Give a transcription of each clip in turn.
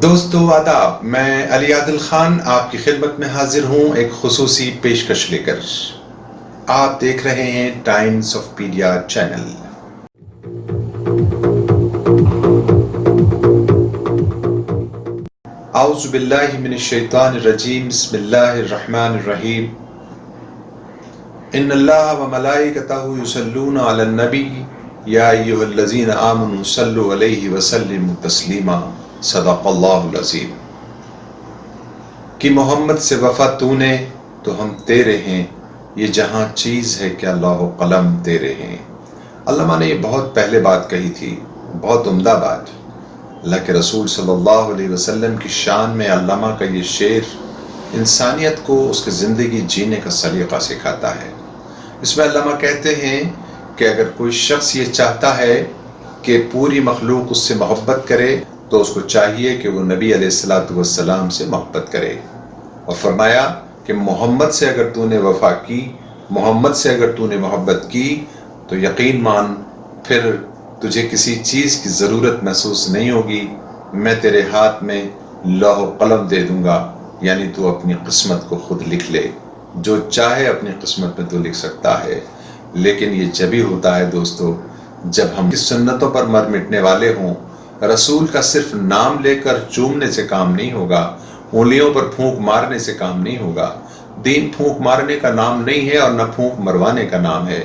دوستو آداب، میں علی عادل خان آپ کی خدمت میں حاضر ہوں ایک خصوصی پیشکش لے کر۔ آپ دیکھ رہے ہیں ٹائمز آف پیڈیا چینل۔ اعوذ باللہ من الشیطان الرجیم، بسم اللہ الرحمن الرحیم۔ ان اللہ وملائکتہ یصلون علی النبی یا ایھا الذین آمنوا صلوا علیہ وسلموا تسلیما، صدق اللہ العظیم۔ کہ محمد سے وفا تو نے تو ہم تیرے ہیں، یہ جہاں چیز ہے کیا لوح و قلم تیرے ہیں۔ علامہ نے یہ بہت پہلے بات کہی تھی، بہت عمدہ بات۔ اللہ کے رسول صلی اللہ علیہ وسلم کی شان میں علامہ کا یہ شعر انسانیت کو اس کی زندگی جینے کا سلیقہ سکھاتا ہے۔ اس میں علامہ کہتے ہیں کہ اگر کوئی شخص یہ چاہتا ہے کہ پوری مخلوق اس سے محبت کرے تو اس کو چاہیے کہ وہ نبی علیہ السلام سے محبت کرے، اور فرمایا کہ محمد سے اگر تو نے وفا کی، محمد سے اگر تو نے محبت کی تو یقین مان پھر تجھے کسی چیز کی ضرورت محسوس نہیں ہوگی، میں تیرے ہاتھ میں لوح و قلم دے دوں گا، یعنی تو اپنی قسمت کو خود لکھ لے، جو چاہے اپنی قسمت میں تو لکھ سکتا ہے۔ لیکن یہ جبھی ہوتا ہے دوستو جب ہم اس سنتوں پر مر مٹنے والے ہوں۔ رسول کا صرف نام لے کر چومنے سے کام نہیں ہوگا، انگلیوں پر پھونک مارنے سے کام نہیں ہوگا۔ دین پھونک مارنے کا نام نہیں ہے اور نہ پھونک مروانے کا نام ہے،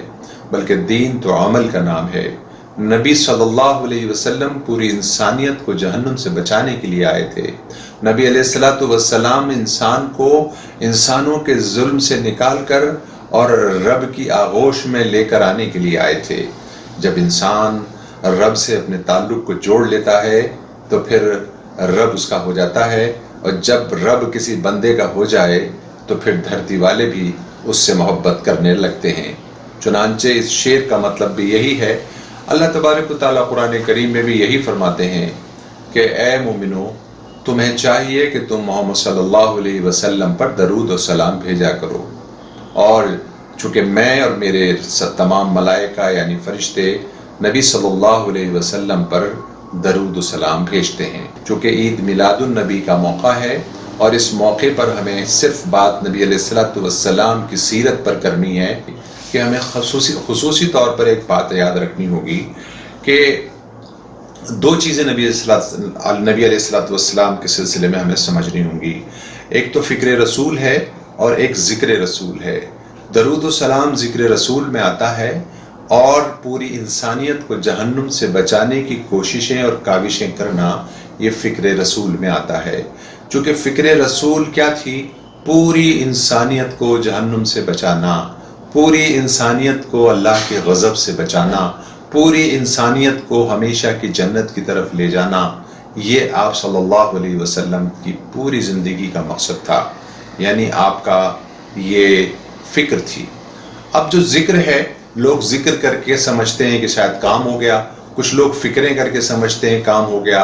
بلکہ دین تو عمل کا نام ہے۔ نبی صلی اللہ علیہ وسلم پوری انسانیت کو جہنم سے بچانے کے لیے آئے تھے۔ نبی علیہ السلام انسان کو انسانوں کے ظلم سے نکال کر اور رب کی آغوش میں لے کر آنے کے لیے آئے تھے۔ جب انسان رب سے اپنے تعلق کو جوڑ لیتا ہے تو پھر رب اس کا ہو جاتا ہے، اور جب رب کسی بندے کا ہو جائے تو پھر دھرتی والے بھی اس سے محبت کرنے لگتے ہیں۔ چنانچہ اس شعر کا مطلب بھی یہی ہے۔ اللہ تبارک و تعالیٰ قرآن کریم میں بھی یہی فرماتے ہیں کہ اے مومنو، تمہیں چاہیے کہ تم محمد صلی اللہ علیہ وسلم پر درود و سلام بھیجا کرو، اور چونکہ میں اور میرے تمام ملائکہ یعنی فرشتے نبی صلی اللہ علیہ وسلم پر درود و سلام بھیجتے ہیں۔ چونکہ عید میلاد النبی کا موقع ہے اور اس موقع پر ہمیں صرف بات نبی علیہ السلام کی سیرت پر کرنی ہے کہ ہمیں خصوصی طور پر ایک بات یاد رکھنی ہوگی کہ دو چیزیں نبی علیہ السلام کے سلسلے میں ہمیں سمجھنی ہوں گی۔ ایک تو فکر رسول ہے اور ایک ذکر رسول ہے۔ درود و سلام ذکر رسول میں آتا ہے، اور پوری انسانیت کو جہنم سے بچانے کی کوششیں اور کاوشیں کرنا یہ فکر رسول میں آتا ہے۔ چونکہ فکر رسول کیا تھی؟ پوری انسانیت کو جہنم سے بچانا، پوری انسانیت کو اللہ کے غضب سے بچانا، پوری انسانیت کو ہمیشہ کی جنت کی طرف لے جانا، یہ آپ صلی اللہ علیہ وسلم کی پوری زندگی کا مقصد تھا، یعنی آپ کا یہ فکر تھی۔ اب جو ذکر ہے، لوگ ذکر کر کے سمجھتے ہیں کہ شاید کام ہو گیا، کچھ لوگ فکریں کر کے سمجھتے ہیں کام ہو گیا۔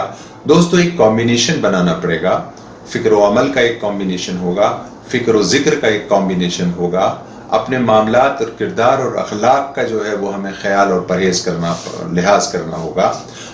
دوستو ایک کمبینیشن بنانا پڑے گا، فکر و عمل کا ایک کمبینیشن ہوگا، فکر و ذکر کا ایک کمبینیشن ہوگا۔ اپنے معاملات اور کردار اور اخلاق کا جو ہے وہ ہمیں خیال اور لحاظ کرنا ہوگا۔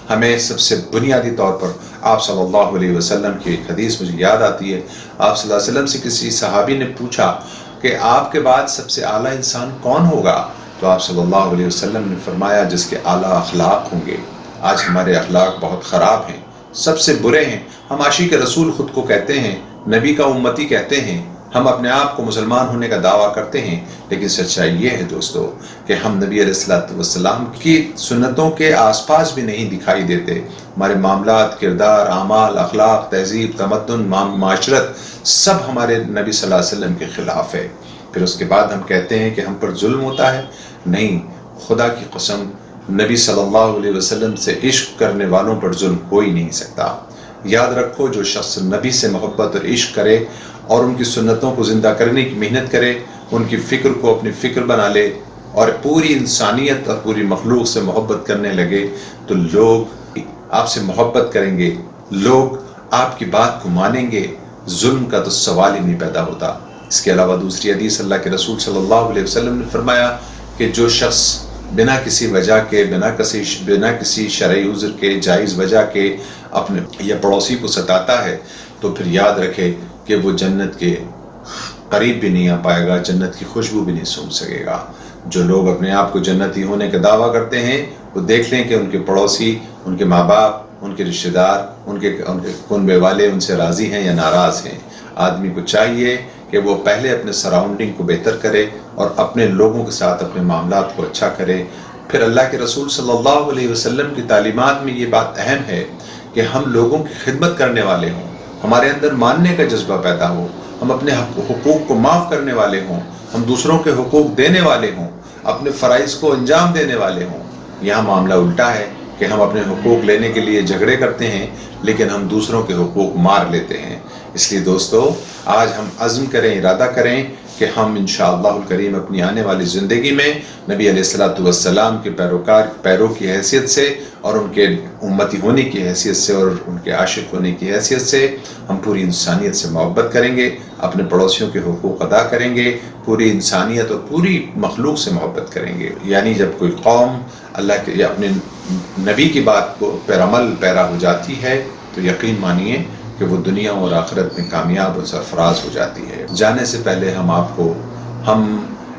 ہمیں سب سے بنیادی طور پر آپ صلی اللہ علیہ وسلم کی ایک حدیث مجھے یاد آتی ہے۔ آپ صلی اللہ علیہ وسلم سے کسی صحابی نے پوچھا کہ آپ کے بعد سب سے اعلیٰ انسان کون ہوگا؟ تو آپ صلی اللہ علیہ وسلم نے فرمایا جس کے اعلیٰ اخلاق ہوں گے۔ آج ہمارے اخلاق بہت خراب ہیں، سب سے برے ہیں۔ ہم عاشق رسول خود کو کہتے ہیں، نبی کا امتی کہتے ہیں، ہم اپنے آپ کو مسلمان ہونے کا دعویٰ کرتے ہیں، لیکن سچائی یہ ہے دوستو کہ ہم نبی علیہ السلام کی سنتوں کے آس پاس بھی نہیں دکھائی دیتے۔ ہمارے معاملات، کردار، اعمال، اخلاق، تہذیب، تمدن، معاشرت سب ہمارے نبی صلی اللہ علیہ وسلم کے خلاف ہے۔ پھر اس کے بعد ہم کہتے ہیں کہ ہم پر ظلم ہوتا ہے۔ نہیں، خدا کی قسم، نبی صلی اللہ علیہ وسلم سے عشق کرنے والوں پر ظلم ہو ہی نہیں سکتا۔ یاد رکھو، جو شخص نبی سے محبت اور عشق کرے اور ان کی سنتوں کو زندہ کرنے کی محنت کرے، ان کی فکر کو اپنی فکر بنا لے اور پوری انسانیت اور پوری مخلوق سے محبت کرنے لگے، تو لوگ آپ سے محبت کریں گے، لوگ آپ کی بات کو مانیں گے، ظلم کا تو سوال ہی نہیں پیدا ہوتا۔ اس کے علاوہ دوسری حدیث اللہ کے رسول صلی اللہ علیہ وسلم نے فرمایا کہ جو شخص بنا کسی وجہ کے، بنا کسی شرعی عذر کے، جائز وجہ کے اپنے یا پڑوسی کو ستاتا ہے تو پھر یاد رکھے کہ وہ جنت کے قریب بھی نہیں آ پائے گا، جنت کی خوشبو بھی نہیں سونگھ سکے گا۔ جو لوگ اپنے آپ کو جنتی ہونے کا دعویٰ کرتے ہیں وہ دیکھ لیں کہ ان کے پڑوسی، ان کے ماں باپ، ان کے رشتہ دار، ان کے کنبے والے ان سے راضی ہیں یا ناراض ہیں۔ آدمی کو چاہیے کہ وہ پہلے اپنے سراؤنڈنگ کو بہتر کرے اور اپنے لوگوں کے ساتھ اپنے معاملات کو اچھا کرے۔ پھر اللہ کے رسول صلی اللہ علیہ وسلم کی تعلیمات میں یہ بات اہم ہے کہ ہم لوگوں کی خدمت کرنے والے ہوں، ہمارے اندر ماننے کا جذبہ پیدا ہو، ہم اپنے حقوق کو معاف کرنے والے ہوں، ہم دوسروں کے حقوق دینے والے ہوں، اپنے فرائض کو انجام دینے والے ہوں۔ یہاں معاملہ الٹا ہے کہ ہم اپنے حقوق لینے کے لیے جھگڑے کرتے ہیں لیکن ہم دوسروں کے حقوق مار لیتے ہیں۔ اس لیے دوستو، آج ہم عزم کریں، ارادہ کریں کہ ہم انشاءاللہ الکریم اپنی آنے والی زندگی میں نبی علیہ السلام کے پیروں کی حیثیت سے اور ان کے امتی ہونے کی حیثیت سے اور ان کے عاشق ہونے کی حیثیت سے ہم پوری انسانیت سے محبت کریں گے، اپنے پڑوسیوں کے حقوق ادا کریں گے، پوری انسانیت اور پوری مخلوق سے محبت کریں گے۔ یعنی جب کوئی قوم اللہ کے یا اپنے نبی کی بات کو پر عمل پیرا ہو جاتی ہے تو یقین مانیے کہ وہ دنیا اور آخرت میں کامیاب اور سرفراز ہو جاتی ہے۔ جانے سے پہلے ہم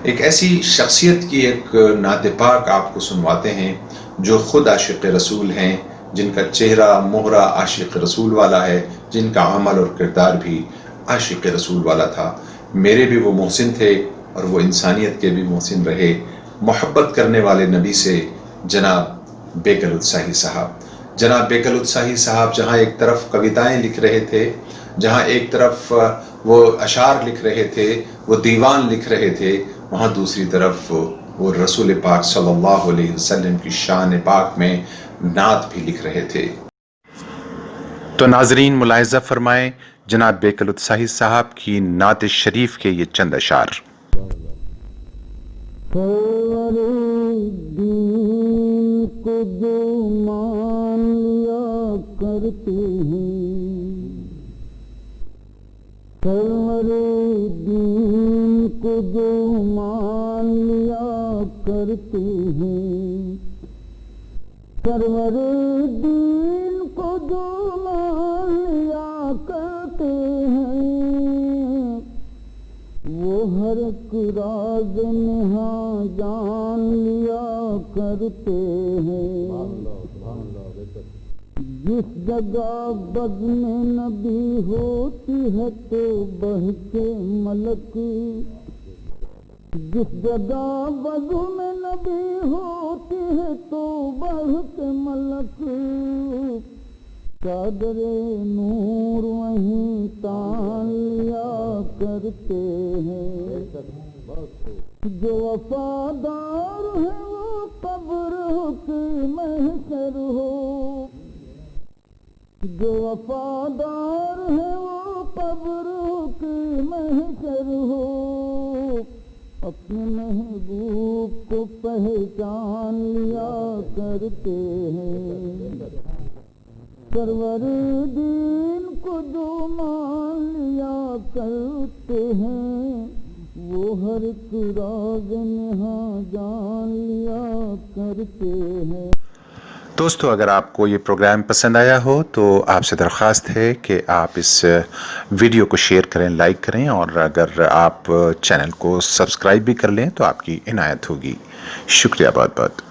ایک ایسی شخصیت کی ایک نعت پاک آپ کو سنواتے ہیں جو خود عاشق رسول ہیں، جن کا چہرہ مہرہ عاشق رسول والا ہے، جن کا عمل اور کردار بھی عاشق رسول والا تھا۔ میرے بھی وہ محسن تھے اور وہ انسانیت کے بھی محسن رہے۔ محبت کرنے والے نبی سے جناب بیکل اتساہی صاحب، جناب بیکل اتساہی صاحب جہاں ایک طرف کویتائیں لکھ رہے تھے، جہاں ایک طرف وہ اشعار لکھ رہے تھے، وہ دیوان لکھ رہے تھے، وہاں دوسری طرف وہ رسول پاک صلی اللہ علیہ وسلم کی شان پاک میں نعت بھی لکھ رہے تھے۔ تو ناظرین ملاحظہ فرمائیں جناب بیکل اتساہی صاحب کی نعت شریف کے یہ چند اشعار۔ کو جو مان لیا کرتے ہیں، سرور دین کو جو مان لیا کرتے ہیں، سرور دین کو جو مان لیا کرتے ہیں، وہ ہر ایک راز نہاں جان لیا کرتے ہیں۔ جس جگہ بزم نبی ہوتی ہے تو بہکے ملک، جس جگہ بزم نبی ہوتی ہے تو بہکے ملک، چادر نور وہیں تان لیا کرتے ہیں۔ جو وفادار ہے وہ قبر ہو کہ محشر ہو، جو وفادار ہے وہ قبر ہو کہ محشر ہو، اپنے محبوب کو پہچان لیا کرتے ہیں۔ سرور دین کو جو مان لیا کرتے ہیں، وہ ہر ایک راز نہاں جان لیا کرتے ہیں۔ دوستو، اگر آپ کو یہ پروگرام پسند آیا ہو تو آپ سے درخواست ہے کہ آپ اس ویڈیو کو شیئر کریں، لائک کریں، اور اگر آپ چینل کو سبسکرائب بھی کر لیں تو آپ کی عنایت ہوگی۔ شکریہ بہت بہت۔